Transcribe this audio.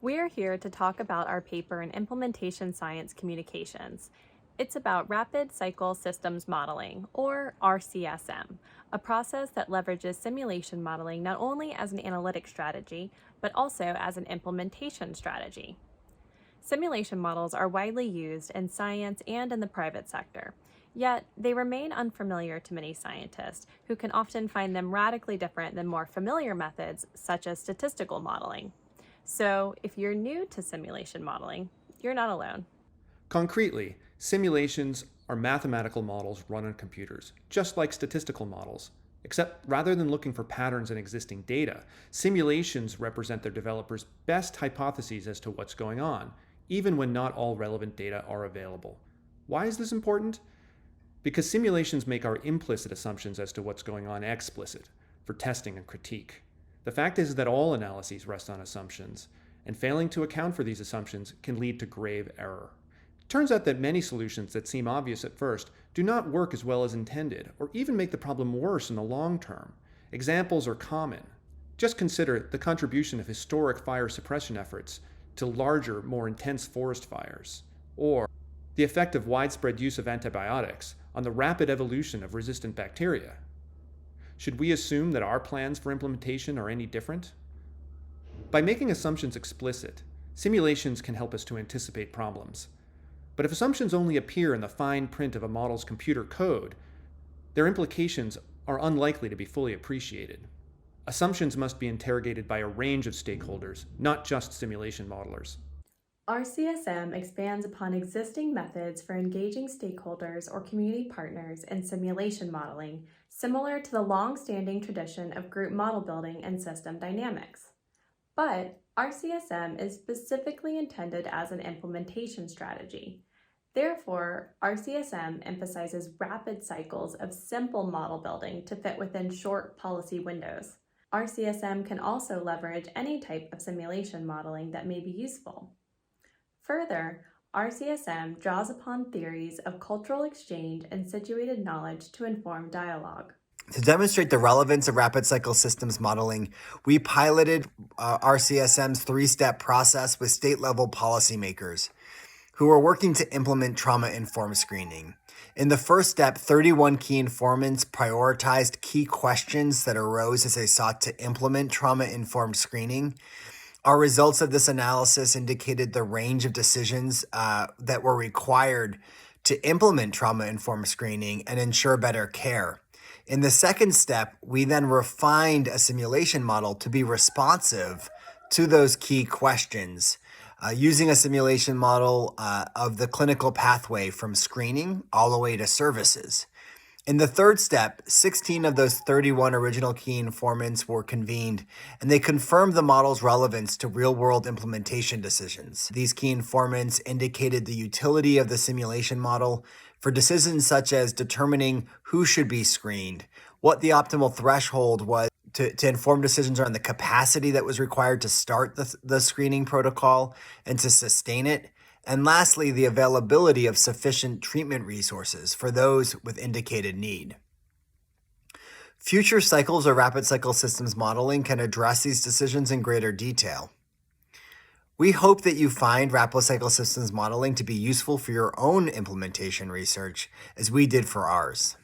We're here to talk about our paper in Implementation Science Communications. It's about Rapid Cycle Systems Modeling, or RCSM, a process that leverages simulation modeling not only as an analytic strategy, but also as an implementation strategy. Simulation models are widely used in science and in the private sector, yet they remain unfamiliar to many scientists, who can often find them radically different than more familiar methods, such as statistical modeling. So, if you're new to simulation modeling, you're not alone. Concretely, simulations are mathematical models run on computers, just like statistical models. Except rather than looking for patterns in existing data, simulations represent their developers' best hypotheses as to what's going on, even when not all relevant data are available. Why is this important? Because simulations make our implicit assumptions as to what's going on explicit, for testing and critique. The fact is that all analyses rest on assumptions, and failing to account for these assumptions can lead to grave error. It turns out that many solutions that seem obvious at first do not work as well as intended, or even make the problem worse in the long term. Examples are common. Just consider the contribution of historic fire suppression efforts to larger, more intense forest fires, or the effect of widespread use of antibiotics on the rapid evolution of resistant bacteria. Should we assume that our plans for implementation are any different? By making assumptions explicit, simulations can help us to anticipate problems. But if assumptions only appear in the fine print of a model's computer code, their implications are unlikely to be fully appreciated. Assumptions must be interrogated by a range of stakeholders, not just simulation modelers. RCSM expands upon existing methods for engaging stakeholders or community partners in simulation modeling, similar to the long-standing tradition of group model building and system dynamics. But RCSM is specifically intended as an implementation strategy. Therefore, RCSM emphasizes rapid cycles of simple model building to fit within short policy windows. RCSM can also leverage any type of simulation modeling that may be useful. Further, RCSM draws upon theories of cultural exchange and situated knowledge to inform dialogue. To demonstrate the relevance of rapid cycle systems modeling, we piloted RCSM's three-step process with state-level policymakers who are working to implement trauma-informed screening. In the first step, 31 key informants prioritized key questions that arose as they sought to implement trauma-informed screening. Our results of this analysis indicated the range of decisions that were required to implement trauma-informed screening and ensure better care. In the second step, we then refined a simulation model to be responsive to those key questions, using a simulation model of the clinical pathway from screening all the way to services. In the third step, 16 of those 31 original key informants were convened, and they confirmed the model's relevance to real-world implementation decisions. These key informants indicated the utility of the simulation model for decisions such as determining who should be screened, what the optimal threshold was to inform decisions around the capacity that was required to start the screening protocol and to sustain it, and lastly, the availability of sufficient treatment resources for those with indicated need. Future cycles of rapid cycle systems modeling can address these decisions in greater detail. We hope that you find rapid cycle systems modeling to be useful for your own implementation research, as we did for ours.